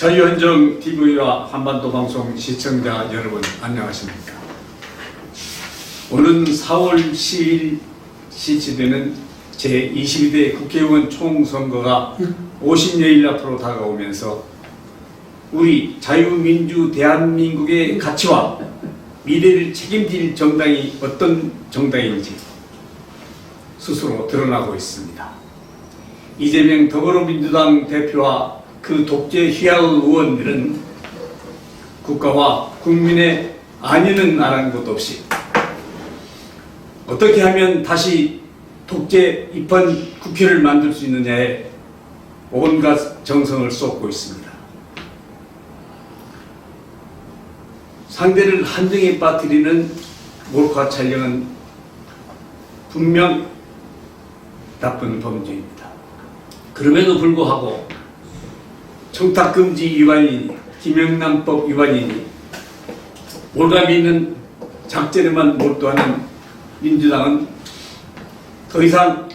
자유헌정 TV와 한반도 방송 시청자 여러분 안녕하십니까? 오는 4월 10일 실시되는 제22대 국회의원 총선거가 50여일 앞으로 다가오면서 우리 자유민주 대한민국의 가치와 미래를 책임질 정당이 어떤 정당인지 스스로 드러나고 있습니다. 이재명 더불어민주당 대표와 그 독재 휘하의 의원들은 국가와 국민의 안위는 아는 것 없이 어떻게 하면 다시 독재 입헌 국회를 만들 수 있느냐에 온갖 정성을 쏟고 있습니다. 상대를 한정에 빠뜨리는 몰카 촬영은 분명 나쁜 범죄입니다. 그럼에도 불구하고 청탁금지 위반이니 김영란법 위반이니 몰감이 있는 작전에만 몰두하는 민주당은 더 이상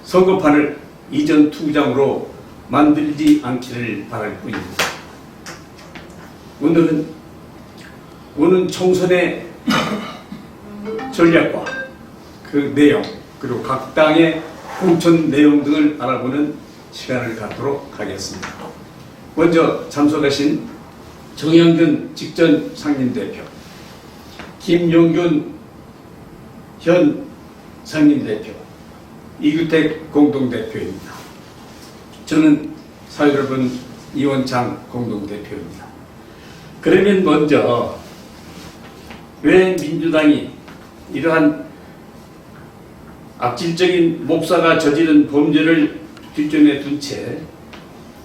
선거판을 이전 투구장으로 만들지 않기를 바랄 뿐입니다. 오는 총선의 전략과 그 내용 그리고 각 당의 공천 내용 등을 알아보는 시간을 갖도록 하겠습니다. 먼저 참석하신 정영근 직전 상임대표, 김용균 현 상임대표, 이규택 공동대표입니다. 저는 사회여러분 이원창 공동대표입니다. 그러면 먼저 왜 민주당이 이러한 악질적인 목사가 저지른 범죄를 뒷전에 둔 채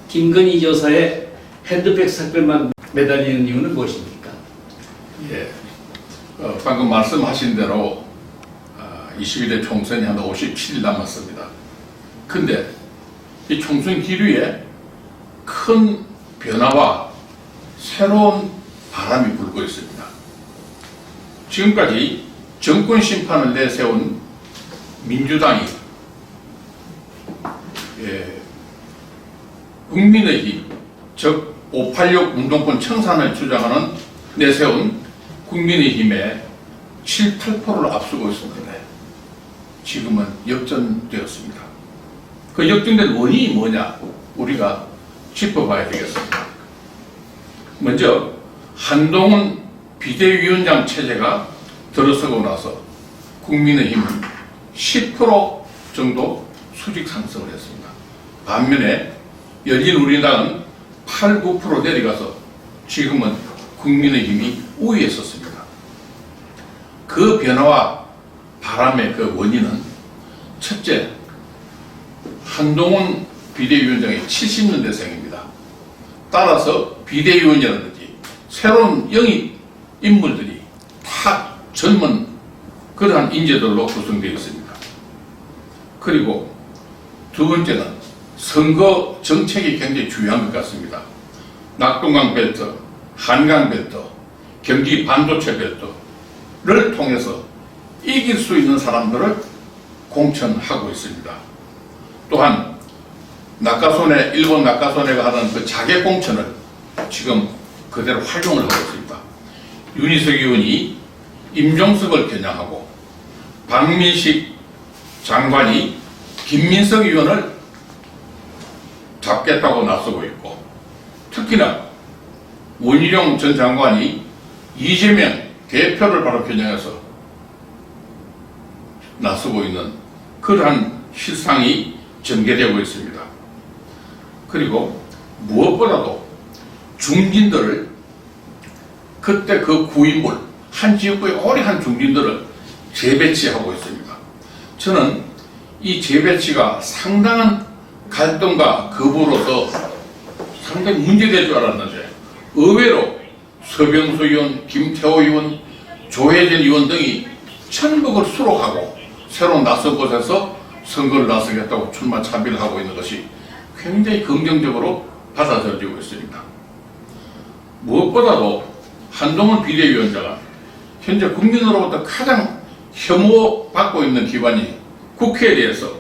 김건희 여사의 핸드백 사건만 매달리는 이유는 무엇입니까? 예, 방금 말씀하신 대로 22대 총선이 한 57일 남았습니다. 근데 이 총선 기류에 큰 변화와 새로운 바람이 불고 있습니다. 지금까지 정권 심판을 내세운 민주당이 국민의힘, 즉 586 운동권 청산을 주장하는 내세운 국민의힘의 7, 8%를 앞서고 있었는데 지금은 역전되었습니다. 그 역전된 원인이 뭐냐? 우리가 짚어봐야 되겠습니다. 먼저 한동훈 비대위원장 체제가 들어서고 나서 국민의힘은 10% 정도 수직 상승을 했습니다. 반면에 열린우리당은 8, 9% 내려가서 지금은 국민의힘이 우위에 섰습니다. 그 변화와 바람의 그 원인은 첫째, 한동훈 비대위원장이 70년대생입니다. 따라서 비대위원이라든지 새로운 영입 인물들이 다 젊은 그러한 인재들로 구성되어 있습니다. 그리고 두 번째는 선거 정책이 굉장히 중요한 것 같습니다. 낙동강 벨트, 한강 벨트, 경기 반도체 벨트를 통해서 이길 수 있는 사람들을 공천하고 있습니다. 또한 일본 낙하소내가 하던 그 자객 공천을 지금 그대로 활용을 하고 있습니다. 윤희석 의원이 임종석을 겨냥하고 박민식 장관이 김민석 의원을 잡겠다고 나서고 있고, 특히나 원희룡 전 장관이 이재명 대표를 바로 겨냥해서 나서고 있는 그러한 실상이 전개되고 있습니다. 그리고 무엇보다도 중진들을 그때 그 구인물 한 지역구에 오래 한 중진들을 재배치하고 있습니다. 저는 이 재배치가 상당한 갈등과 거부로서 상당히 문제될 줄 알았는데 의외로 서병수 의원, 김태호 의원, 조혜진 의원 등이 전국을 수록하고 새로 낯선 곳에서 선거를 나서겠다고 출마 참여를 하고 있는 것이 굉장히 긍정적으로 받아들여지고 있습니다. 무엇보다도 한동훈 비대위원장은 현재 국민으로부터 가장 혐오받고 있는 기관이 국회에 대해서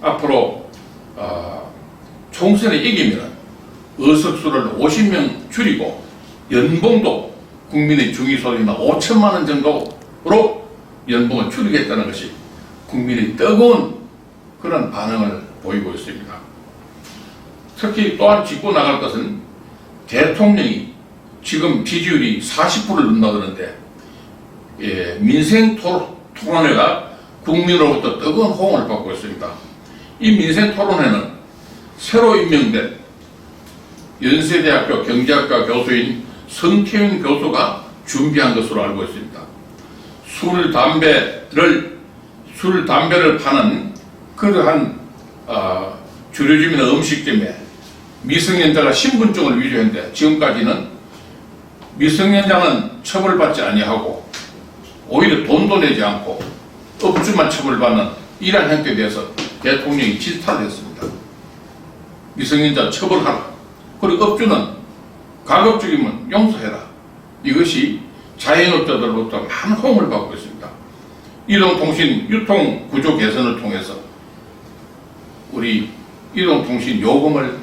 앞으로 총선에 이기면 의석수를 50명 줄이고 연봉도 국민의 중위소득이나 5천만 원 정도로 연봉을 줄이겠다는 것이 국민의 뜨거운 그런 반응을 보이고 있습니다. 특히 또한 짚고 나갈 것은 대통령이 지금 지지율이 40%를 넘나드는데 민생 토론회가 국민으로부터 뜨거운 호응을 받고 있습니다. 이 민생 토론회는 새로 임명된 연세대학교 경제학과 교수인 성태윤 교수가 준비한 것으로 알고 있습니다. 술, 담배를 파는 그러한 주류집이나 음식점에 미성년자가 신분증을 위조했는데 지금까지는 미성년자는 처벌받지 아니하고 오히려 돈도 내지 않고 업주만 처벌받는 이러한 행태에 대해서 대통령이 질타를 했습니다. 미성년자 처벌하라. 그리고 업주는 가급적이면 용서해라. 이것이 자영업자들로부터 많은 호응을 받고 있습니다. 이동통신 유통구조 개선을 통해서 우리 이동통신 요금을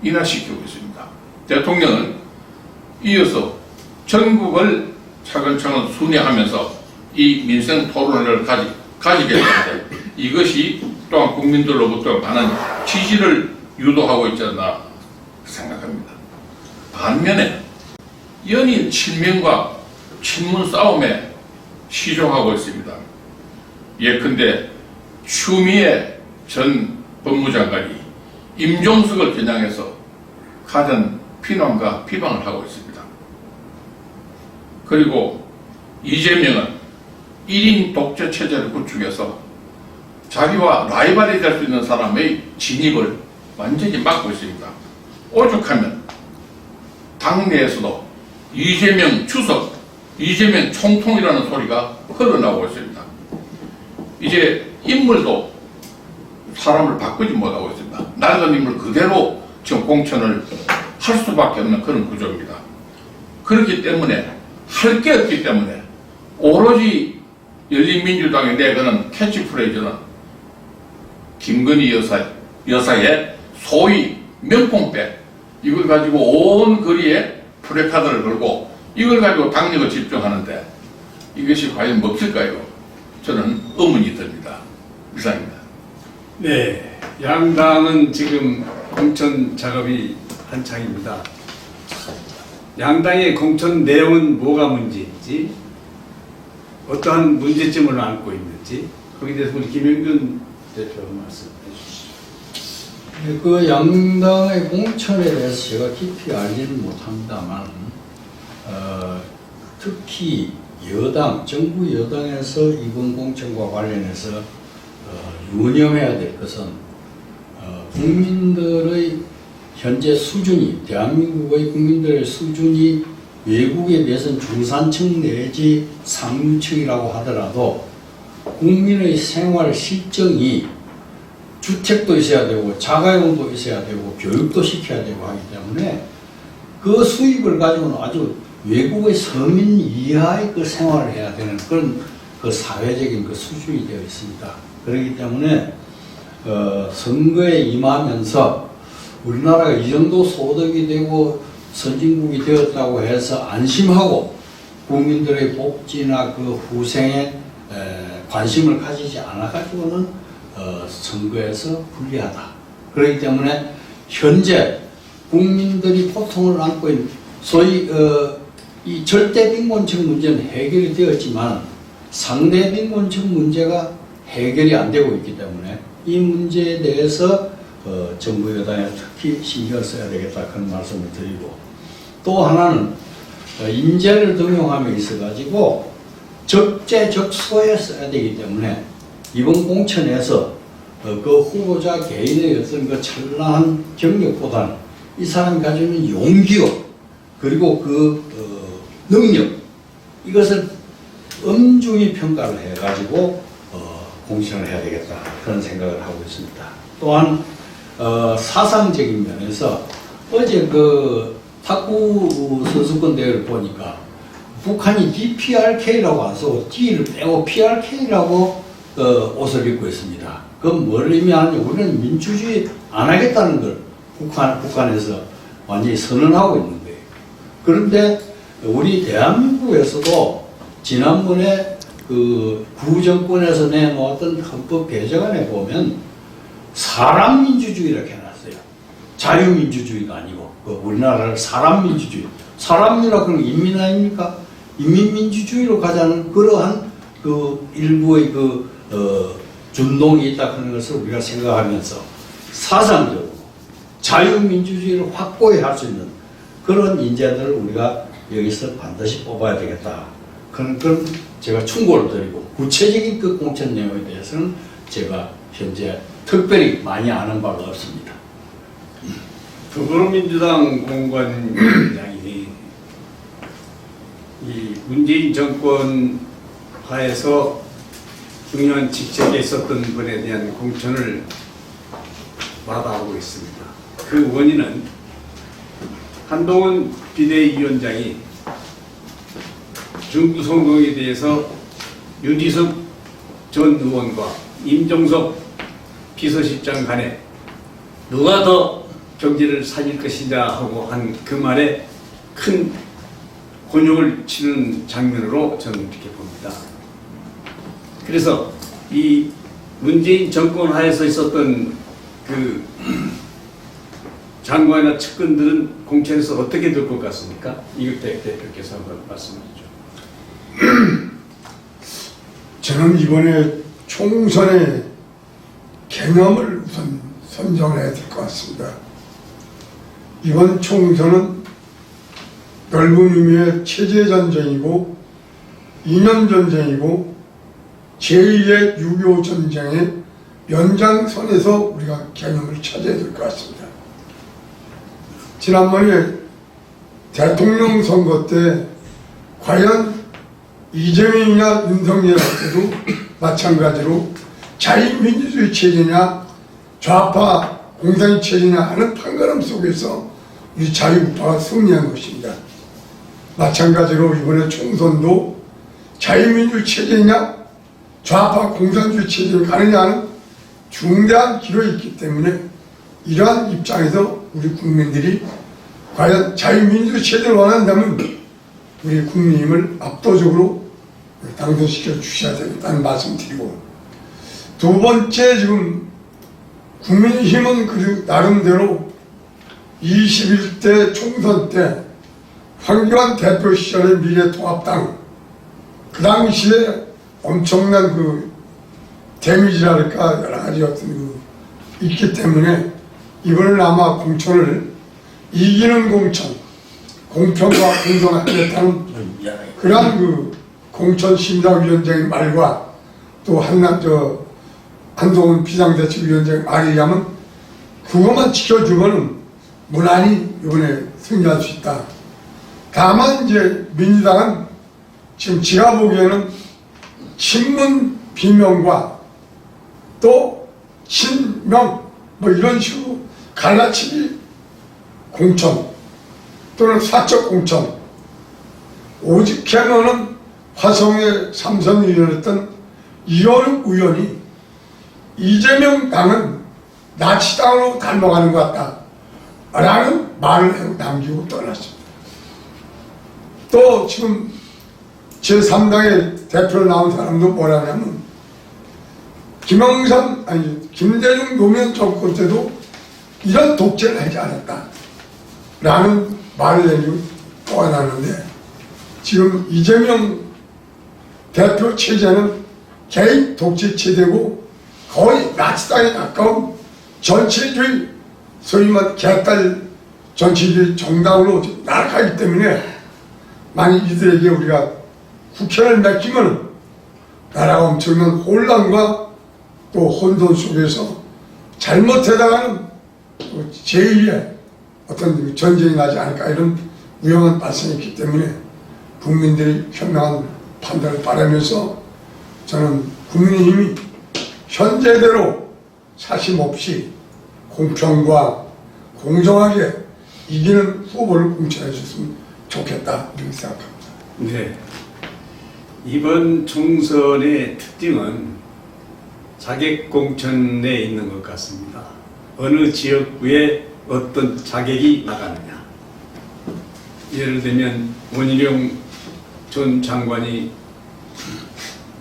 인하시키고 있습니다. 대통령은 이어서 전국을 차근차근 순회하면서 이 민생 토론회를 가지겠다는데 이것이 또한 국민들로부터 많은 지지를 유도하고 있지 않나 생각합니다. 반면에 연인 친명과 친문 싸움에 시종하고 있습니다. 예컨대 추미애 전 법무장관이 임종석을 겨냥해서 가전 비난과 비방을 하고 있습니다. 그리고 이재명은 1인 독재 체제를 구축해서 자기와 라이벌이 될 수 있는 사람의 진입을 완전히 막고 있습니다. 오죽하면 당내에서도 이재명 주석, 이재명 총통이라는 소리가 흘러나오고 있습니다. 이제 인물도 사람을 바꾸지 못하고 있습니다. 낡은 인물 그대로 지금 공천을 할 수밖에 없는 그런 구조입니다. 그렇기 때문에 할 게 없기 때문에 오로지 열린민주당이 내거는 캐치프레이즈는 김건희 여사의 소위 명품백, 이걸 가지고 온 거리에 프레카드를 걸고 이걸 가지고 당력을 집중하는데 이것이 과연 먹힐까요? 저는 의문이 듭니다. 이상입니다. 네, 양당은 지금 공천 작업이 한창입니다. 양당의 공천 내용은 뭐가 문제인지, 어떠한 문제점을 안고 있는지, 거기에 대해서 우리 김영균 대표 말씀해 주시죠. 그 양당의 공천에 대해서 제가 깊이 알지는 못합니다만, 특히 여당, 정부 여당에서 이번 공천과 관련해서 유념해야 될 것은 국민들의 현재 수준이, 대한민국의 국민들의 수준이 외국에 비해서는 중산층 내지 상류층이라고 하더라도 국민의 생활 실정이 주택도 있어야 되고 자가용도 있어야 되고 교육도 시켜야 되고 하기 때문에 그 수입을 가지고는 아주 외국의 서민 이하의 그 생활을 해야 되는 그런 그 사회적인 그 수준이 되어 있습니다. 그렇기 때문에 선거에 임하면서 우리나라가 이 정도 소득이 되고 선진국이 되었다고 해서 안심하고 국민들의 복지나 그 후생에 관심을 가지지 않아 가지고는 선거에서 불리하다. 그렇기 때문에 현재 국민들이 고통을 안고 있는 소위 이 절대 빈곤층 문제는 해결이 되었지만 상대 빈곤층 문제가 해결이 안 되고 있기 때문에 이 문제에 대해서 정부 여당에 특히 신경을 써야 되겠다 그런 말씀을 드리고, 또 하나는 인재를 등용함에 있어 가지고 적재적소에 써야 되기 때문에 이번 공천에서 그 후보자 개인의 어떤 그 찬란한 경력보다는 이 사람이 가지고 있는 용기와 그리고 그 능력, 이것을 엄중히 평가를 해가지고 공천을 해야 되겠다 그런 생각을 하고 있습니다. 또한 사상적인 면에서 어제 그 탁구 선수권 대회를 보니까 북한이 DPRK라고 안 쓰고 D를 빼고 PRK라고 옷을 입고 있습니다. 그건 뭘 의미하느냐, 우리는 민주주의 안 하겠다는 걸 북한에서 완전히 선언하고 있는 거예요. 그런데 우리 대한민국에서도 지난번에 그 구정권에서 내놓았던 헌법 개정안에 보면 사람민주주의라고 해놨어요. 자유민주주의가 아니고 우리나라를 사람민주주의. 사람이라 그러면 인민 아닙니까? 인민민주주의로 가자는 그러한 그 일부의 준동이 있다 하는 것을 우리가 생각하면서 사상적으로 자유민주주의를 확고히 할 수 있는 그런 인재들을 우리가 여기서 반드시 뽑아야 되겠다. 그런 제가 충고를 드리고 구체적인 그 공천 내용에 대해서는 제가 현재 특별히 많이 아는 바가 없습니다. 더불어민주당 공관위원장이 이 문재인 정권 하에서 중요한 직책에 있었던 분에 대한 공천을 마다하고 있습니다. 그 원인은 한동훈 비대위원장이 중구성동에 대해서 윤희숙 전 의원과 임종석 비서실장 간에 누가 더 경제를 살릴 것이냐 하고 한 그 말에 큰 곤욕을 치는 장면으로 저는 이렇게 봅니다. 그래서 이 문재인 정권 하에서 있었던 그 장관이나 측근들은 공천에서 어떻게 될 것 같습니까? 이국택 대표께서 한번 말씀해 주죠. 저는 이번에 총선의 개념을 우선 선정해야 될 것 같습니다. 이번 총선은 넓은 의미의 체제전쟁이고 이념전쟁이고 제2의 6.25 전쟁의 연장선에서 우리가 개념을 찾아야 될 것 같습니다. 지난번에 대통령 선거 때 과연 이재명이냐 윤석열한테도 마찬가지로 자유민주주의 체제냐 좌파 공산주의 체제냐 하는 판가름 속에서 우리 자유우파가 승리한 것입니다. 마찬가지로 이번에 총선도 자유민주주의 체제냐 좌파 공산주의 체제로 가느냐 하는 중대한 기로에 있기 때문에 이러한 입장에서 우리 국민들이 과연 자유민주주의 체제를 원한다면 우리 국민님을 압도적으로 당선시켜 주셔야 되겠다는 말씀 드리고, 두 번째, 지금 국민의힘은 그 나름대로 21대 총선 때 황교안 대표 시절의 미래통합당 그 당시에 엄청난 그 데미지랄까 여러 가지 어떤 그 있기 때문에 이번에는 아마 공천을 이기는 공천, 공평과 공정하겠다는 그러한 그 공천심사위원장의 말과 또 한동훈 비상대책위원장의 말에 의하면 그것만 지켜주면은 무난히 이번에 승리할 수 있다. 다만 이제 민주당은 지금 제가 보기에는 친문 비명과 또 친명 뭐 이런 식으로 갈라치기 공천 또는 사적 공천, 오직해서는 화성의 삼선 의원이었던 이현욱 의원이 이재명 당은 나치당으로 닮아가는 것 같다 라는 말을 남기고 떠났습니다. 또 지금 제3당의 대표로 나온 사람도 뭐라냐면 김대중 노무현 정권 때도 이런 독재를 하지 않았다 라는 말을 내리고 떠나는데, 지금 이재명 대표 체제는 개입 독재 체제고 거의 나치당에 가까운 전체주의, 소위 말해 개딸 전체주의 정당으로 나락하기 때문에 만약 이들에게 우리가 국회를 맡기면 나라가 엄청난 혼란과 또 혼돈 속에서 잘못하다가는 제2의 어떤 전쟁이 나지 않을까 이런 위험한 발생이 있기 때문에 국민들이 현명한 판단을 바라면서 저는 국민의힘이 현재대로 사심 없이 공평과 공정하게 이기는 후보를 공천해 줬으면 좋겠다 이렇게 생각합니다. 네. 이번 총선의 특징은 자객공천에 있는 것 같습니다. 어느 지역구에 어떤 자객이 나가느냐. 예를 들면 원희룡 전 장관이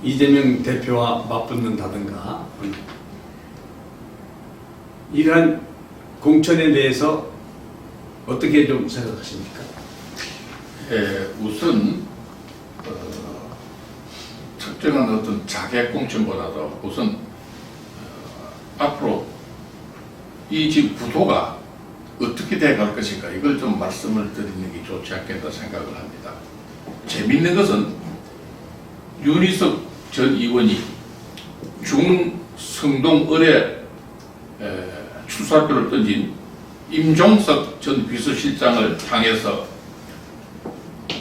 이재명 대표와 맞붙는다든가, 이러한 공천에 대해서 어떻게 좀 생각하십니까? 우선 특정한 어떤 자객 공천보다도 우선 앞으로 이 지금 구도가 어떻게 돼갈 것인가, 이걸 좀 말씀을 드리는 게 좋지 않겠다 생각을 합니다. 재밌는 것은 윤희석 전 의원이 중성동 을에 출사표를 던진 임종석 전 비서실장을 향해서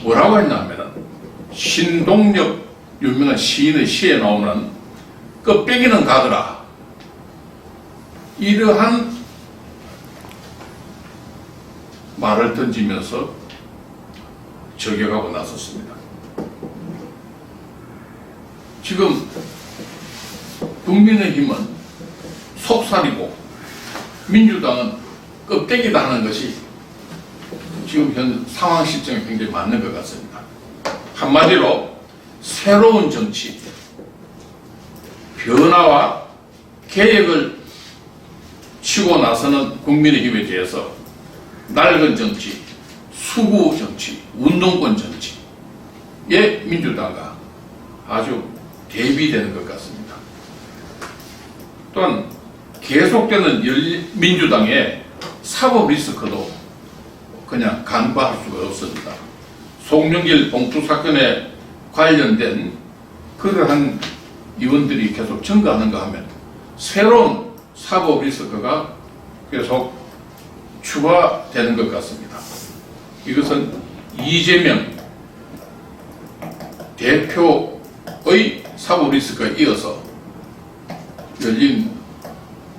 뭐라고 했냐면은, 신동엽 유명한 시인의 시에 나오는 껍데기는 가더라, 이러한 말을 던지면서 저격하고 나섰습니다. 지금 국민의힘은 속살이고 민주당은 껍데기다 하는 것이 지금 현 상황 실정에 굉장히 맞는 것 같습니다. 한마디로 새로운 정치, 변화와 개혁을 치고 나서는 국민의힘에 대해서 낡은 정치, 수구 정치, 운동권 정치에 민주당과 아주 대비되는 것 같습니다. 또한 계속되는 민주당의 사법 리스크도 그냥 간과할 수가 없습니다. 송영길 봉투 사건에 관련된 그러한 의원들이 계속 증가하는가 하면 새로운 사법 리스크가 계속 추가되는 것 같습니다. 이것은 이재명 대표의 사법 리스크가 이어서 열린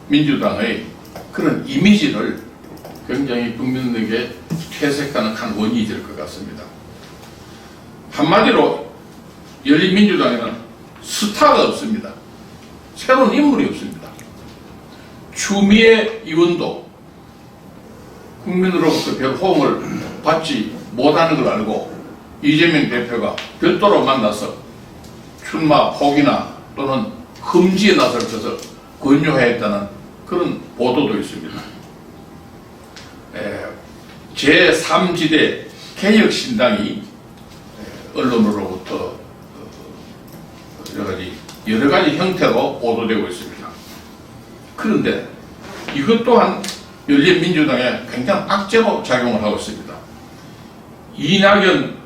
민주당의 그런 이미지를 굉장히 국민에게 퇴색하는 한 원인이 될 것 같습니다. 한마디로 열린민주당에는 스타가 없습니다. 새로운 인물이 없습니다. 추미애 의원도 국민으로부터 별 호응을 받지 못하는 걸 알고 이재명 대표가 별도로 만나서 출마 포기나 또는 흠지에 나서서 권유했다는 그런 보도도 있습니다. 제3지대 개혁신당이 언론으로부터 여러 가지 형태로 보도되고 있습니다. 그런데 이것 또한 열린민주당에 굉장히 악재로 작용을 하고 있습니다. 이낙연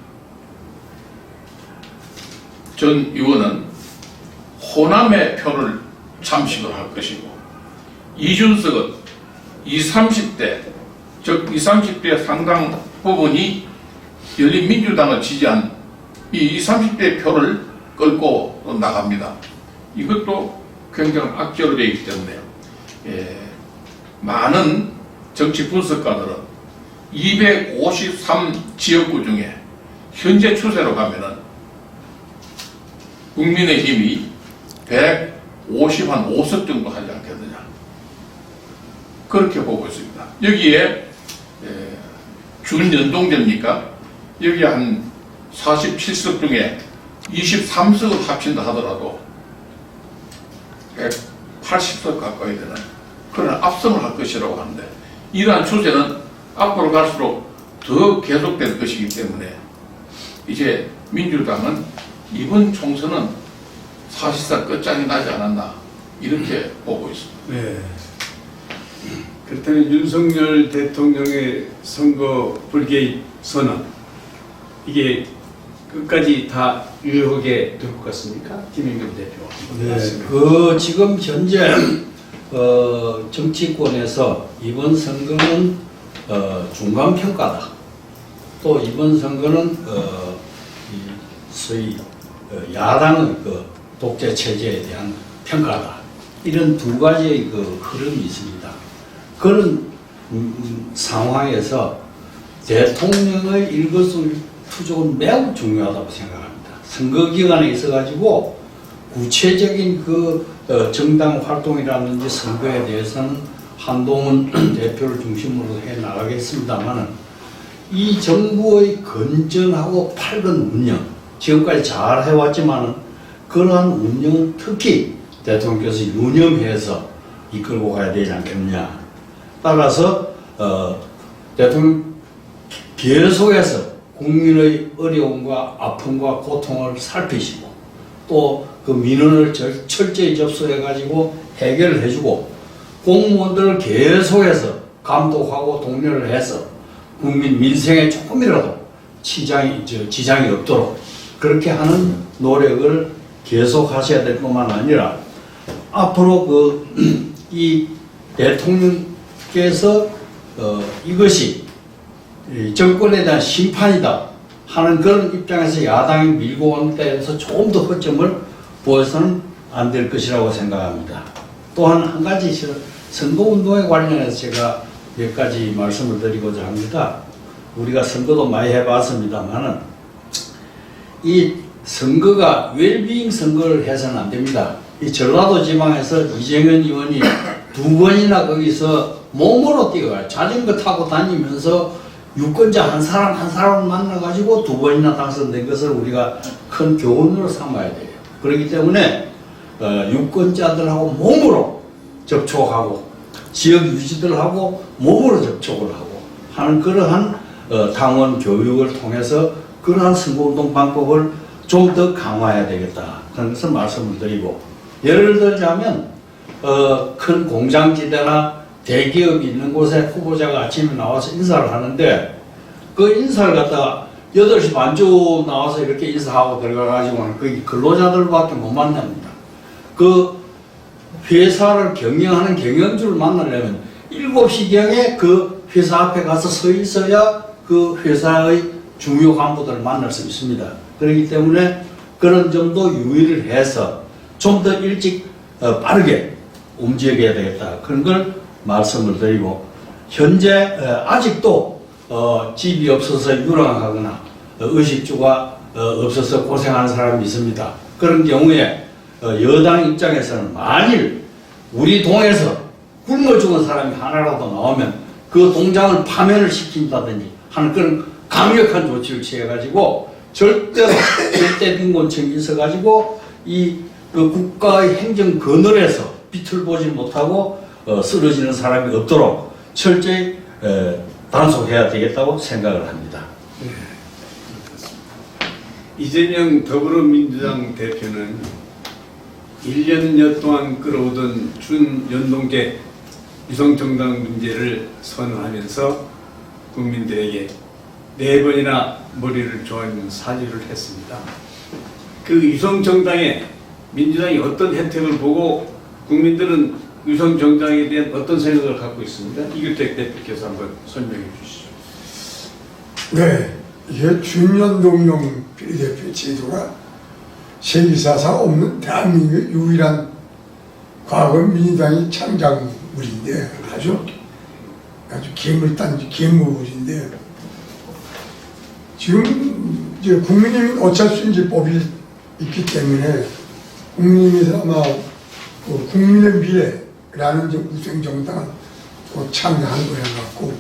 전 의원은 호남의 표를 잠식을 할 것이고, 이준석은 20, 30대, 즉 20, 30대 상당 부분이 열린민주당을 지지한 이 20, 30대 표를 끌고 또 나갑니다. 이것도 굉장히 악재로 되어 있기 때문에 많은 정치 분석가들은 253 지역구 중에 현재 추세로 가면은 국민의힘이 155석 정도 하지 않겠느냐, 그렇게 보고 있습니다. 여기에 준연동제입니까? 여기 한 47석 중에 23석을 합친다 하더라도 180석 가까이 되는 그런 압승을 할 것이라고 하는데, 이러한 추세는 앞으로 갈수록 더 계속될 것이기 때문에 이제 민주당은 이번 총선은 사실상 끝장이 나지 않았나, 이렇게 보고 있습니다. 네. 그렇다면 윤석열 대통령의 선거 불개입 선언, 이게 끝까지 다 유효하게 될 것 같습니까? 김영겸 대표. 네, 지금 현재 정치권에서 이번 선거는 중간 평가다. 또 이번 선거는 소위 야당의 독재 체제에 대한 평가다. 이런 두 가지의 흐름이 있습니다. 그런 상황에서 대통령의 일거수일투족은 매우 중요하다고 생각합니다. 선거 기간에 있어가지고 구체적인 정당 활동이라든지 선거에 대해서는 한동훈 대표를 중심으로 해 나가겠습니다만은 이 정부의 건전하고 밝은 운영, 지금까지 잘 해왔지만은 그러한 운영은 특히 대통령께서 유념해서 이끌고 가야 되지 않겠느냐. 따라서 대통령 계속해서 국민의 어려움과 아픔과 고통을 살피시고 또 그 민원을 철저히 접수해가지고 해결을 해주고 공무원들을 계속해서 감독하고 독려를 해서 국민 민생에 조금이라도 지장이 없도록 그렇게 하는 노력을 계속 하셔야 될 뿐만 아니라 앞으로 이 대통령께서 이것이 정권에 대한 심판이다 하는 그런 입장에서 야당이 밀고 온 데에서 조금 더 허점을 보여서는 안 될 것이라고 생각합니다. 또한 한 가지 선거운동에 관련해서 제가 몇 가지 말씀을 드리고자 합니다. 우리가 선거도 많이 해봤습니다만은 이 선거가 웰빙 선거를 해서는 안 됩니다. 이 전라도 지방에서 이재명 의원이 2번이나 거기서 몸으로 뛰어가요. 자전거 타고 다니면서 유권자 한 사람을 만나가지고 2번이나 당선된 것을 우리가 큰 교훈으로 삼아야 돼요. 그렇기 때문에 유권자들하고 몸으로 접촉하고 지역 유지들하고 몸으로 접촉을 하고 하는 그러한 당원 교육을 통해서 그러한 선거운동 방법을 좀 더 강화해야 되겠다 그런 것을 말씀을 드리고, 예를 들자면 큰 공장지대나 대기업이 있는 곳에 후보자가 아침에 나와서 인사를 하는데 그 인사를 갖다가 8시 반쯤 나와서 이렇게 인사하고 들어가가지고는 거기 근로자들밖에 못 만납니다. 그 회사를 경영하는 경영주를 만나려면 7시경에 그 회사 앞에 가서 서 있어야 그 회사의 중요 간부들을 만날 수 있습니다. 그렇기 때문에 그런 점도 유의를 해서 좀 더 일찍 빠르게 움직여야 되겠다 그런 걸 말씀을 드리고, 현재 아직도 집이 없어서 유랑하거나 의식주가 없어서 고생하는 사람이 있습니다. 그런 경우에 여당 입장에서는 만일 우리 동에서 굶어 죽은 사람이 하나라도 나오면 그 동장을 파면을 시킨다든지 하는 그런 강력한 조치를 취해가지고 절대 빈곤층이 있어가지고 그 국가의 행정 그늘에서 빛을 보지 못하고 쓰러지는 사람이 없도록 철저히 단속해야 되겠다고 생각을 합니다. 이재명 더불어민주당 대표는 1년여 동안 끌어오던 준연동계 유성정당 문제를 선언하면서 국민들에게 4번이나 머리를 조아리는 사죄를 했습니다. 그 유성정당에 민주당이 어떤 혜택을 보고 국민들은 유성정당에 대한 어떤 생각을 갖고 있습니다. 이규택 대표께서 한번 설명해 주시죠. 네, 이게 준연동형 비례대표 제도가 세계사상 없는 대한민국의 유일한 과거 민주당의 창작물인데 아주 괴물인데 지금 이제 국민의힘 어쩔 수 없는 법이 있기 때문에 국민의힘에서 아마 그 국민의 미래라는 이제 우생정당을 창당한 거야 같고,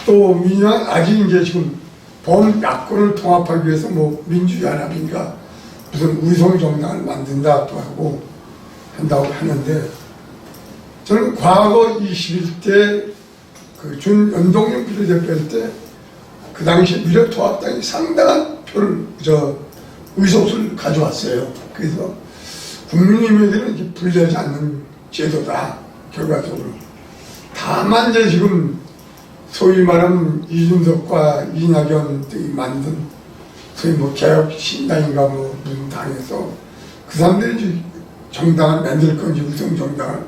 또 민주당 아직 이제 지금 범야권을 통합하기 위해서 뭐 민주연합인가 무슨 우성정당을 만든다 또 하고 한다고 하는데, 저는 과거 21대 그 준연동형 비례대표일 때 그 당시 미래통합당이 상당한 표를 의석수를 가져왔어요. 그래서 국민의힘에게는 이제 불리하지 않는 제도다 결과적으로. 다만 이제 지금 소위 말하는 이준석과 이낙연 등이 만든 소위 뭐 개혁신당인가 뭐 무슨 당에서 그 사람들이 이제 정당을 만들 건지 우성정당을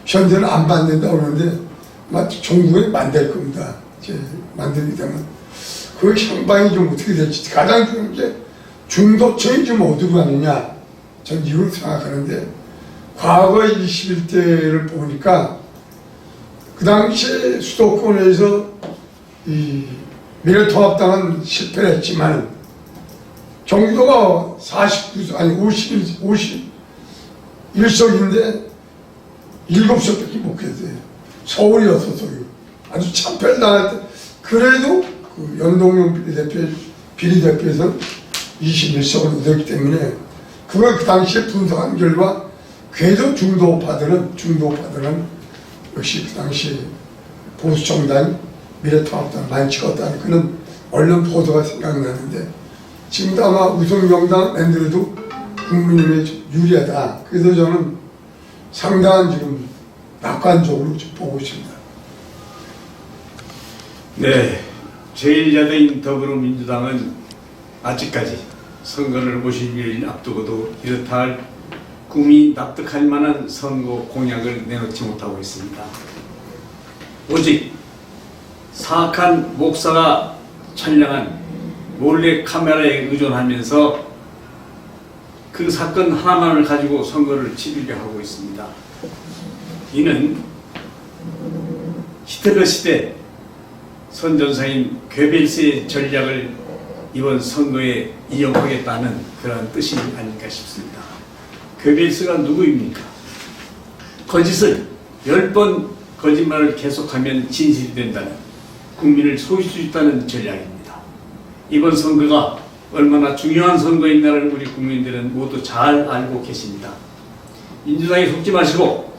현재는 안 만든다고 그러는데 마치 종국에 만들 겁니다. 이제 만들게 되면 그 향방이 좀 어떻게 될지, 가장 중요한 게 중도층이 좀 어디로 가느냐, 전 이걸 생각하는데, 과거의 21대를 보니까 그 당시에 수도권에서 이 미래통합당은 실패를 했지만 경기도가 51석인데 7석밖에 못 했어요. 서울이었었어요. 아주 참패당할 때. 그래도 그 연동형 비례대표에서는 21석을 얻었기 때문에 그걸 그 당시에 분석한 결과 그래도 중도파들은 역시 그 당시 보수정당 미래통합당 많이 찍었다는 그런 언론 보도가 생각나는데 지금도 아마 우승정당 랜드도 국민의힘에 유리하다. 그래서 저는 상당한 지금 낙관적으로 좀 보고 있습니다. 네, 제1야당인 더불어민주당은 아직까지 선거를 50여일 앞두고도 이렇다 할 국민이 납득할 만한 선거 공약을 내놓지 못하고 있습니다. 오직 사악한 목사가 촬영한 몰래 카메라에 의존하면서 그 사건 하나만을 가지고 선거를 치르려 하고 있습니다. 이는 히틀러 시대 선전사인 괴벨스의 전략을 이번 선거에 이용하겠다는 그런 뜻이 아닐까 싶습니다. 괴벨스가 누구입니까? 거짓을 10번 거짓말을 계속하면 진실이 된다는 국민을 속일 수 있다는 전략입니다. 이번 선거가 얼마나 중요한 선거인가를 우리 국민들은 모두 잘 알고 계십니다. 민주당에 속지 마시고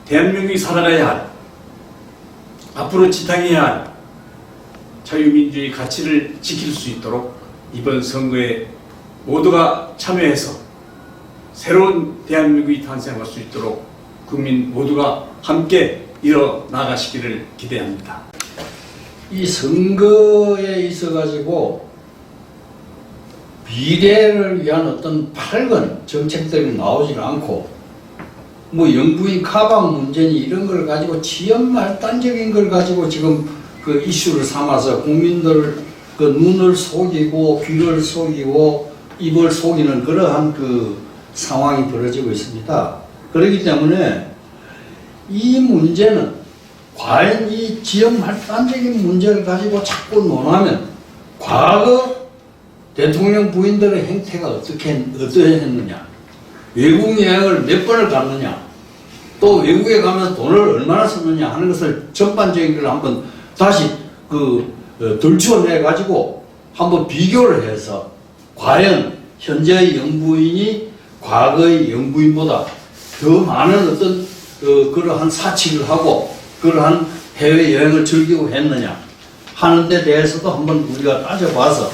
대한민국이 살아가야 할, 앞으로 지탱해야 할 자유민주의 가치를 지킬 수 있도록 이번 선거에 모두가 참여해서 새로운 대한민국이 탄생할 수 있도록 국민 모두가 함께 일어나가시기를 기대합니다. 이 선거에 있어가지고 미래를 위한 어떤 밝은 정책들이 나오질 않고 뭐 영부인 카방 문제니 이런 걸 가지고 치연말단적인 걸 가지고 지금 그 이슈를 삼아서 국민들 그 눈을 속이고 귀를 속이고 입을 속이는 그러한 그 상황이 벌어지고 있습니다. 그렇기 때문에 이 문제는 과연 이 지역 말단적인 문제를 가지고 자꾸 논하면 과거 대통령 부인들의 행태가 어떠했느냐, 외국 여행을 몇 번을 갔느냐, 또 외국에 가면 돈을 얼마나 썼느냐 하는 것을 전반적인 걸 한번 다시 들추어내 가지고 한번 비교를 해서 과연 현재의 영부인이 과거의 영부인보다 더 많은 어떤 그러한 사칙을 하고 그러한 해외여행을 즐기고 했느냐 하는 데 대해서도 한번 우리가 따져봐서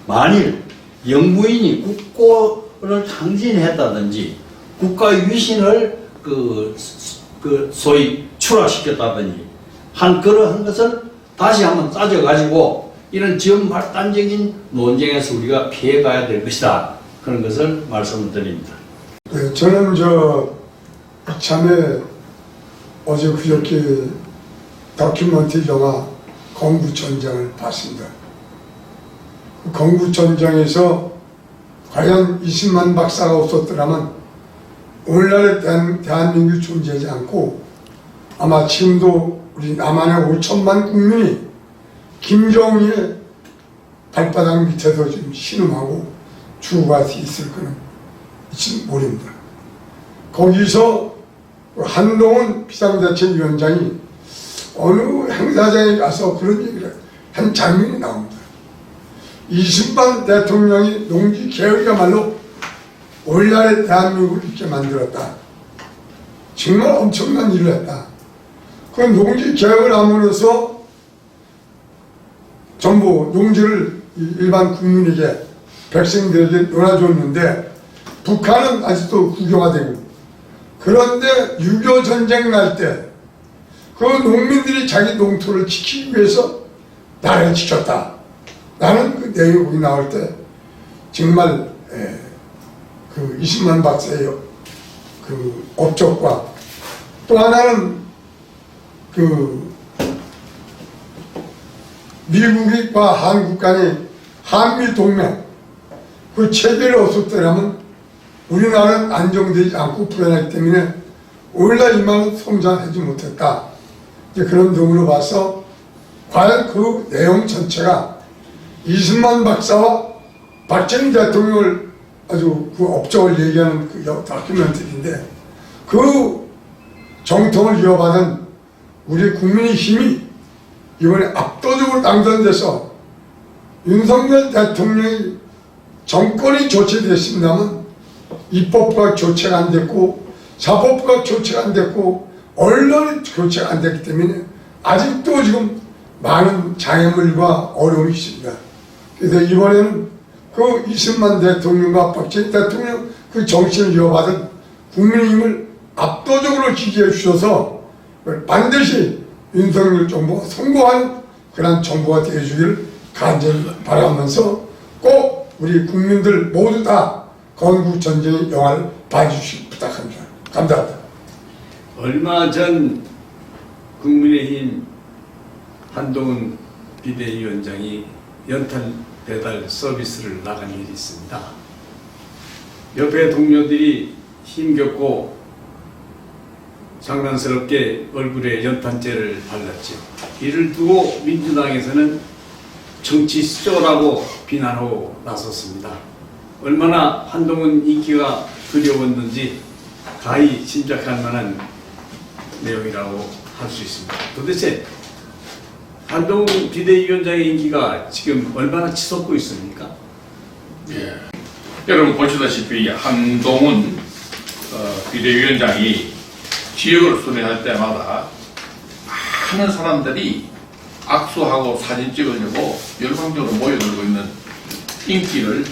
만일 영부인이 국고를 탕진했다든지 국가의 위신을 소위 추락시켰다든지 한 그러한 것을 다시 한번 따져가지고 이런 지역 말단적인 논쟁에서 우리가 피해가야 될 것이다. 그런 것을 말씀을 드립니다. 네, 저는 이참에 어제 그저께 다큐멘터리 영화 건국전쟁을 봤습니다. 그 건국전쟁에서 과연 20만 박사가 없었더라면 오늘날의 대한민국이 존재하지 않고 아마 지금도 우리 남한의 5천만 국민이 김정일의 발바닥 밑에서 지금 신음하고 죽어갈 수 있을 거는 모릅니다. 거기서 한동훈 비상대책위원장이 어느 행사장에 가서 그런 얘기를 한 장면이 나옵니다. 이승만 대통령이 농지개혁이야말로 오늘날의 대한민국을 있게 만들었다. 정말 엄청난 일을 했다. 그 농지개혁을 함으로써 전부 농지를 일반 국민에게 백성들에게 놀아줬는데 북한은 아직도 국유화 되고 그런데 6.25 전쟁 날 때 그 농민들이 자기 농토를 지키기 위해서 나라를 지켰다. 나는 그 내용이 나올 때 정말 그 20만 박사의 그 업적과 또 하나는 그 미국과 한국 간의 한미 동맹 그 체계를 없었더라면 우리나라는 안정되지 않고 불안하기 때문에 오늘날 이만은 성장하지 못했다. 이제 그런 등으로 봐서 과연 그 내용 전체가 이승만 박사와 박정희 대통령을 아주 그 업적을 얘기하는 그 다큐멘터리인데 그 정통을 이어받은 우리 국민의힘이 이번에 압도적으로 당선돼서 윤석열 대통령이 정권이 교체됐습니다만 입법부가 교체가 안 됐고 사법부가 교체가 안 됐고 언론이 교체가 안 됐기 때문에 아직도 지금 많은 장애물과 어려움이 있습니다. 그래서 이번에는 그 이승만 대통령과 박정희 대통령 그 정신을 이어받은 국민의힘을 압도적으로 지지해 주셔서 반드시 윤석열 정부가 성공하는 그런 정부가 되어주기를 간절히 바라면서 꼭 우리 국민들 모두 다 건국전쟁의 영화를 봐주시기 부탁합니다. 감사합니다. 얼마 전 국민의힘 한동훈 비대위원장이 연탄 배달 서비스를 나간 일이 있습니다. 옆에 동료들이 힘겹고 장난스럽게 얼굴에 연탄재를 발랐죠. 이를 두고 민주당에서는 정치 수조라고 비난하고 나섰습니다. 얼마나 한동훈 인기가 두려웠는지 가히 짐작할 만한 내용이라고 할 수 있습니다. 도대체 한동훈 비대위원장의 인기가 지금 얼마나 치솟고 있습니까? 예. 여러분 보시다시피 한동훈 비대위원장이 지역을 순회할 때마다 많은 사람들이 악수하고 사진 찍으려고 열광적으로 모여들고 있는 인기를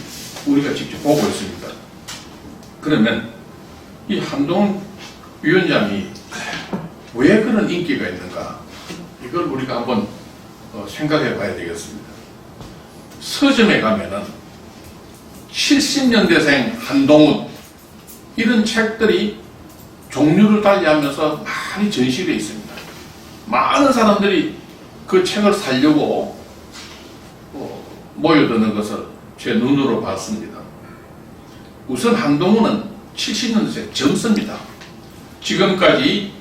우리가 직접 보고 있습니다. 그러면 이 한동훈 위원장이 왜 그런 인기가 있는가? 이걸 우리가 한번 생각해 봐야 되겠습니다. 서점에 가면은 70년대생 한동훈 이런 책들이 종류를 달리하면서 많이 전시되어 있습니다. 많은 사람들이 그 책을 사려고 모여드는 것을 제 눈으로 봤습니다. 우선 한동훈은 70년대 젊습니다. 지금까지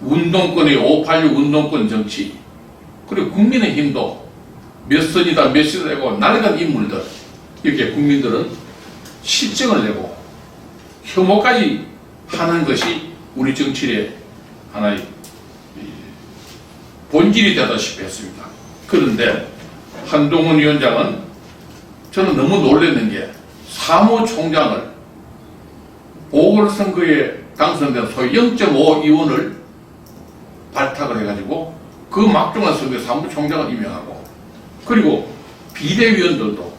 운동권의 586 운동권 정치 그리고 국민의힘도 몇 선이다 몇 시다 되고 낡은 인물들 이렇게 국민들은 실정을 내고 혐오까지 하는 것이 우리 정치의 하나의 본질이 되다시피 했습니다. 그런데 한동훈 위원장은 저는 너무 놀랐는 게 사무총장을 보궐선거에 당선된 소위 0.5의원을 발탁을 해가지고 그 막중한 선거에 사무총장을 임명하고 그리고 비대위원들도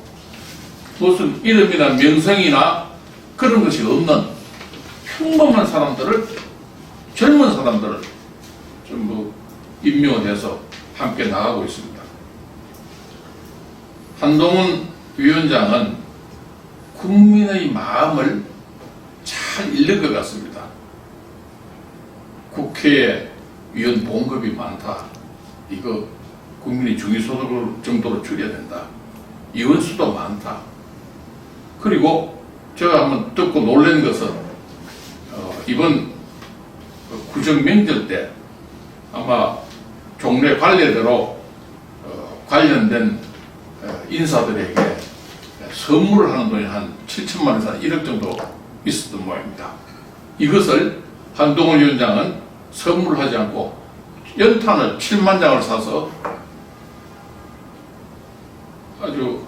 무슨 이름이나 명성이나 그런 것이 없는 평범한 사람들을 젊은 사람들을 전부 임명을 해서 함께 나가고 있습니다. 한동훈 위원장은 국민의 마음을 잘 읽는 것 같습니다. 국회에 위원 봉급이 많다. 이거 국민이 중위소득 정도로 줄여야 된다. 의원수도 많다. 그리고 제가 한번 듣고 놀란 것은 이번 구정 명절 때 아마 종래 관례대로 관련된 인사들에게 선물을 하는 돈이 한 7천만 원에서 1억 정도 있었던 모양입니다. 이것을 한동훈 위원장은 선물하지 않고 연탄을 7만 장을 사서 아주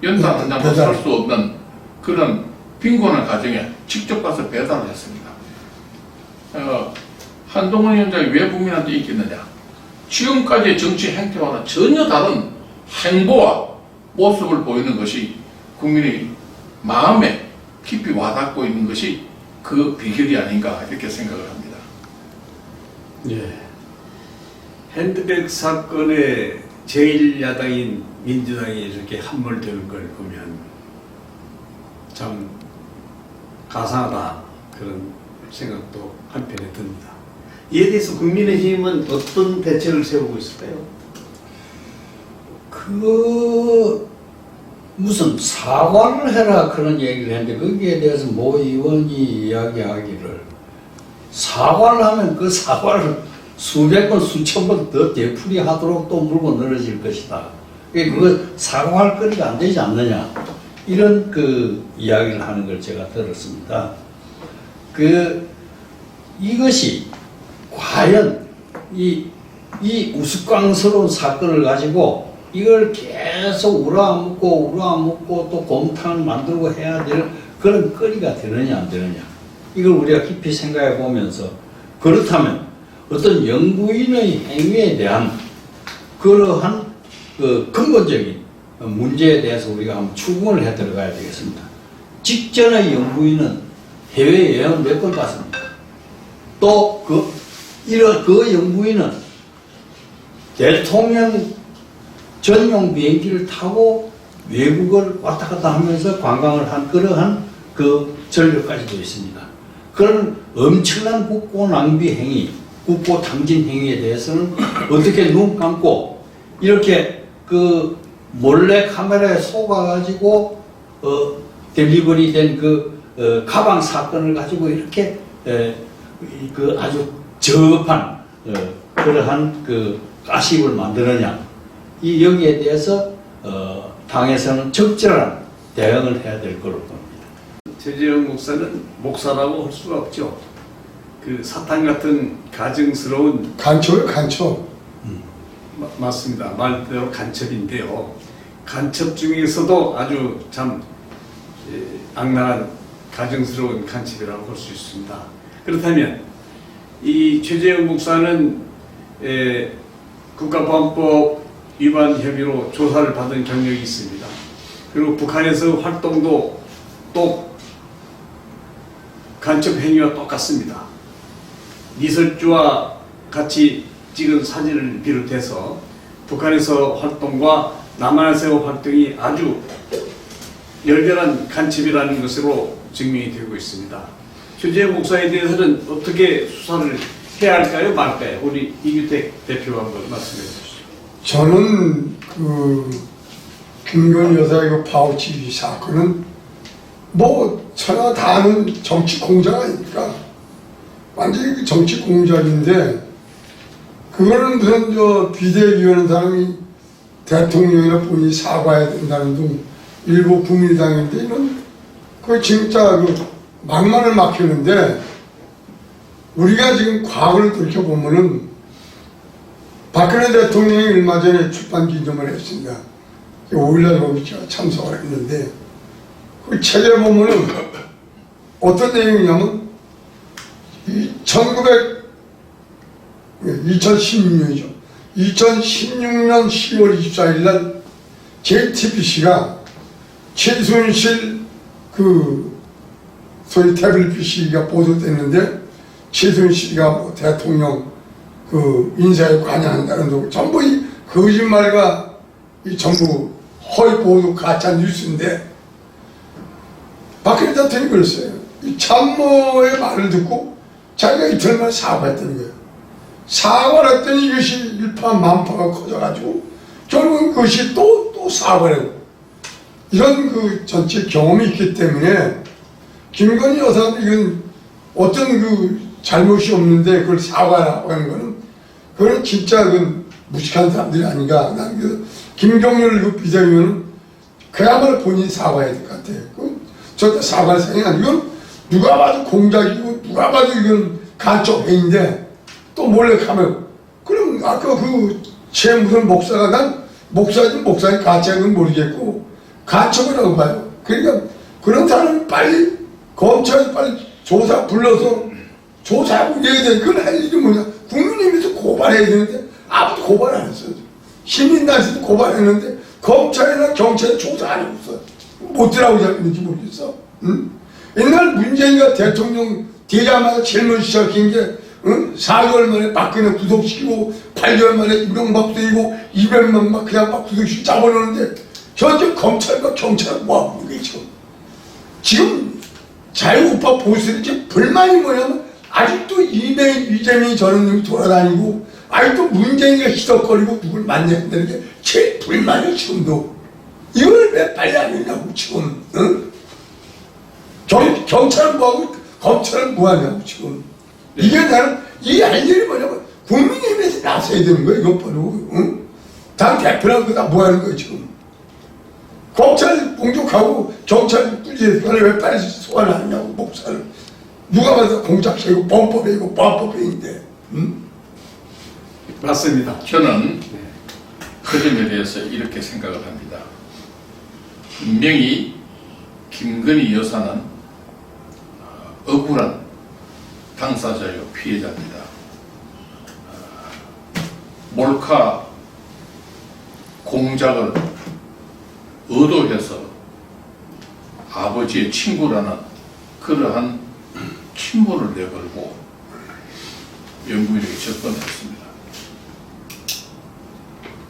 연탄 한 장도 살 수 없는 그런 빈곤한 가정에 직접 가서 배달을 했습니다. 한동훈 위원장이 왜 국민한테 있겠느냐? 지금까지의 정치 행태와는 전혀 다른 행보와 모습을 보이는 것이 국민의 마음에 깊이 와닿고 있는 것이 그 비결이 아닌가 이렇게 생각을 합니다. 예. 핸드백 사건에 제1야당인 민주당이 이렇게 함몰되는 걸 보면 참 가상하다 그런 생각도 한편에 듭니다. 이에 대해서 국민의힘은 어떤 대책을 세우고 있을까요? 무슨 사과를 해라 그런 얘기를 했는데 거기에 대해서 모 의원이 이야기하기를 사과를 하면 그 사과를 수백 번 수천 번 더 되풀이하도록 또 물고 늘어질 것이다. 그거 사과할 거리가 안 되지 않느냐 이런 그 이야기를 하는 걸 제가 들었습니다. 이것이 과연 이 이 우스꽝스러운 사건을 가지고 이걸 계속 우러안먹고 또 곰탕을 만들고 해야 될 그런 거리가 되느냐 안 되느냐, 이걸 우리가 깊이 생각해 보면서, 그렇다면 어떤 연구인의 행위에 대한 그러한 그 근본적인 문제에 대해서 우리가 한번 추궁을 해 들어가야 되겠습니다. 직전의 연구인은 해외 여행을 몇 번 갔습니다. 또 그 연구인은 대통령 전용 비행기를 타고 외국을 왔다 갔다 하면서 관광을 한 그러한 그 전력까지도 있습니다. 그런 엄청난 국고 낭비 행위, 국고 탕진 행위에 대해서는 어떻게 눈 감고 이렇게 그 몰래 카메라에 속아가지고 델리버리 된 가방 사건을 가지고 이렇게 그 아주 저급한 그러한 그 가십을 만드느냐, 이 여기에 대해서 당에서는 적절한 대응을 해야 될 거로 봅니다. 최재형 목사는 목사라고 할 수가 없죠. 그 사탄 같은 가증스러운 간첩이에요, 간첩. 맞습니다. 말대로 간첩인데요. 간첩 중에서도 아주 참 악랄한 가증스러운 간첩이라고 볼 수 있습니다. 그렇다면 이 최재형 목사는 국가보안법 위반 혐의로 조사를 받은 경력이 있습니다. 그리고 북한에서 활동도 또 간첩 행위와 똑같습니다. 이설주와 같이 찍은 사진을 비롯해서 북한에서 활동과 남한에서 활동이 아주 열렬한 간첩이라는 것으로 증명이 되고 있습니다. 최재형 목사에 대해서는 어떻게 수사를 해야 할까요, 말까요? 우리 이규택 대표 한번 말씀해 주시죠. 저는 김건희 여사 이거 파우치 사건은 천하 다 아는 정치 공작 아닙니까? 완전히 그 정치 공작인데, 그거는 무슨 비대위원 사람이 대통령이나 본인이 사과해야 된다는 등 일부 국민당인데, 이건 그 진짜 막말을 막히는데, 우리가 지금 과거를 돌이켜보면은 박근혜 대통령이 얼마 전에 출판 기념을 했습니다. 5일날 거기 제가 참석을 했는데, 그 책에 보면은 어떤 내용이냐면 2016년이죠. 2016년 10월 24일 날 JTBC가 최순실 소위 태블릿PC가 보도됐는데, 최순실이가 대통령 인사에 관여한다는 등 전부 이 거짓말과 이 전부 허위 보도 가짜 뉴스인데, 박근혜 대통령이 그랬어요. 이 참모의 말을 듣고 자기가 이틀 만에 사과했다는 거예요. 사과를 했더니 이것이 일파만파가 커져가지고 결국은 그것이 또 사과를 하고, 이런 전체 경험이 있기 때문에 김건희 여사는 이건 어떤 잘못이 없는데 그걸 사과라고 하는 거는, 그건 진짜 무식한 사람들이 아닌가. 난 김경률 비대위원은 그야말로 본인이 사과해야 될 것 같아요. 절대 사과할 생각이 아니고, 이건 누가 봐도 공작이고 누가 봐도 이건 간첩 행위인데 또 몰래 가면, 그럼 아까 무슨 목사가, 난 목사인 가짜는 모르겠고 간첩이라고 봐요. 그러니까 그런 사람은 빨리 검찰이 빨리 조사 불러서 조사하고 이래야 돼. 그걸 할 일이 뭐냐? 국민의힘에서 고발해야 되는데 아무도 고발 안 했어요. 시민단체도 고발했는데 검찰이나 경찰이 조사 안 했어. 못들하고 잡는지 모르겠어. 응? 옛날 문재인가 대통령 되자마자 제일 먼저 시작한 게 4개월 만에 박근혜 구속시키고 8개월 만에 이명박 때리고 200만 막 그냥 막 구속시키고 잡아놓는데, 현재 검찰과 경찰은 뭐하고 있는 거죠? 지금 자유우파 보수들이 지금 불만이 뭐냐면, 아직도 이재명이 저런 놈이 돌아다니고 아직도 문재인이가 희덕거리고 누굴 만나야 된다는 게 제일 불만이에요, 지금도. 이걸 왜 빨리 안 했냐고, 지금. 응? 경찰은 뭐하고 검찰은 뭐하냐고, 지금. 이게 나는, 이 할 일이 뭐냐면, 국민의힘에서 나서야 되는 거야, 이것 바로. 응? 당 대표랑 그다 뭐하는 거야, 지금. 검찰 공격하고 경찰 꾸지에서 왜 빨리 소환 안 하냐고, 목사를. 누가 봐도 공작행위고 범법행위고 범법행위인데. 응? 맞습니다. 저는 네. 그 점에 대해서 이렇게 생각을 합니다. 분명히 김건희 여사는 억울한 당사자요 피해자입니다. 몰카 공작을 의도해서 아버지의 친구라는 그러한 친분을 내걸고 영부인에게 접근했습니다.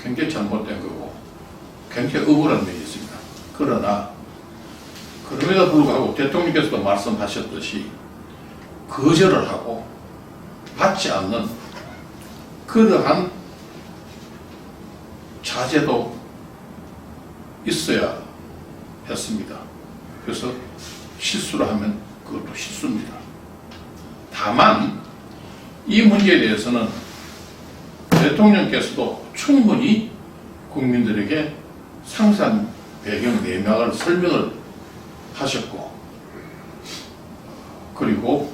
굉장히 잘못된 거고 굉장히 억울한 면이 있습니다. 그러나 그럼에도 불구하고 대통령께서도 말씀하셨듯이 거절을 하고 받지 않는 그러한 자제도 있어야 했습니다. 그래서 실수를 하면 그것도 실수입니다. 다만 이 문제에 대해서는 대통령께서도 충분히 국민들에게 상세한 배경 내막을 설명을 하셨고, 그리고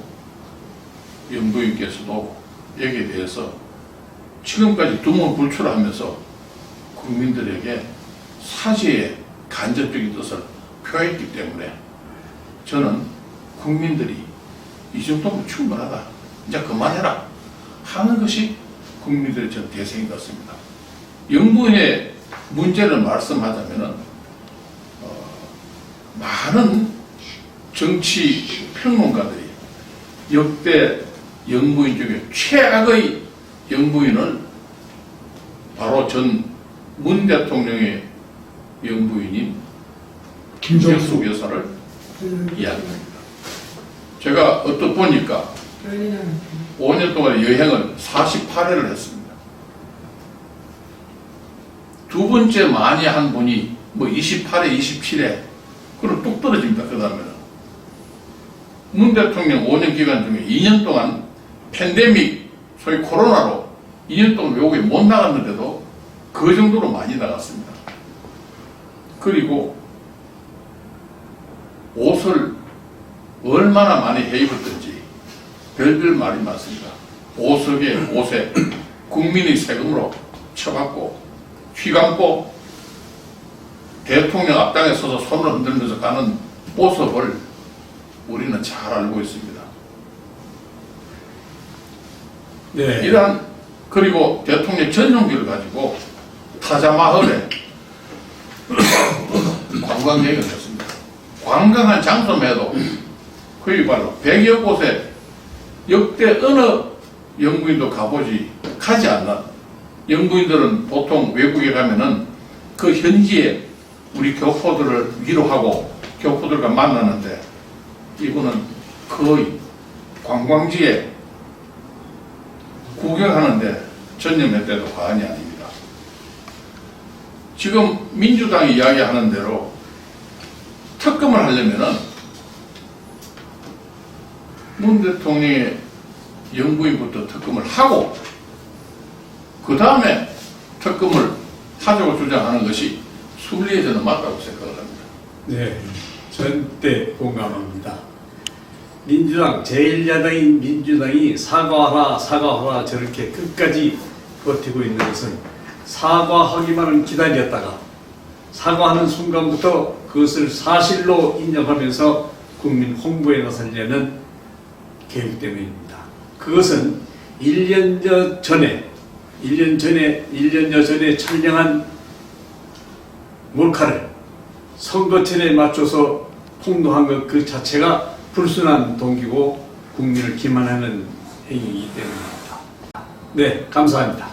영부인께서도 여기에 대해서 지금까지 두문불출하면서 국민들에게 사죄의 간접적인 뜻을 표했기 때문에 저는 국민들이 이 정도면 충분하다, 이제 그만해라 하는 것이 국민들의 전 대세인 것 같습니다. 영부인의 문제를 말씀하자면은 많은 정치 평론가들이 역대 영부인 중에 최악의 영부인을 바로 전 문 대통령의 영부인인 김정숙 여사를 이야기합니다. 제가 어떻게 보니까 5년 동안 여행을 48회를 했습니다. 두 번째 많이 한 분이 뭐 28회, 27회, 그럼 뚝 떨어집니다. 그 다음에는. 문 대통령 5년 기간 중에 2년 동안 팬데믹, 소위 코로나로 2년 동안 외국에 못 나갔는데도 그 정도로 많이 나갔습니다. 그리고 옷을 얼마나 많이 해입었든지 별별 말이 많습니다. 옷에 국민의 세금으로 쳐받고 휘감고 대통령 앞당에 서서 손을 흔들면서 가는 모습을 우리는 잘 알고 있습니다. 네. 이러한, 그리고 대통령 전용기를 가지고 타자마을에 관광객을 했습니다. 관광한 장소에도 거의 바로 100여 곳에 역대 어느 영부인도 가지 않는, 영부인들은 보통 외국에 가면은 그 현지에 우리 교포들을 위로하고 교포들과 만나는데 이분은 거의 관광지에 구경하는데 전념했대도 과언이 아닙니다. 지금 민주당이 이야기하는 대로 특검을 하려면은 문 대통령의 영부인부터 특검을 하고 그 다음에 특검을 하자고 주장하는 것이 순리에 저는 맞다고 생각을 합니다. 네, 절대 공감합니다. 민주당, 제1야당인 민주당이 사과하라 저렇게 끝까지 버티고 있는 것은 사과하기만을 기다렸다가 사과하는 순간부터 그것을 사실로 인정하면서 국민 홍보에 나서려는 계획 때문입니다. 그것은 1년여 전에 촬영한 몰카를 선거철에 맞춰서 폭로한 것 그 자체가 불순한 동기고 국민을 기만하는 행위이기 때문입니다. 네, 감사합니다.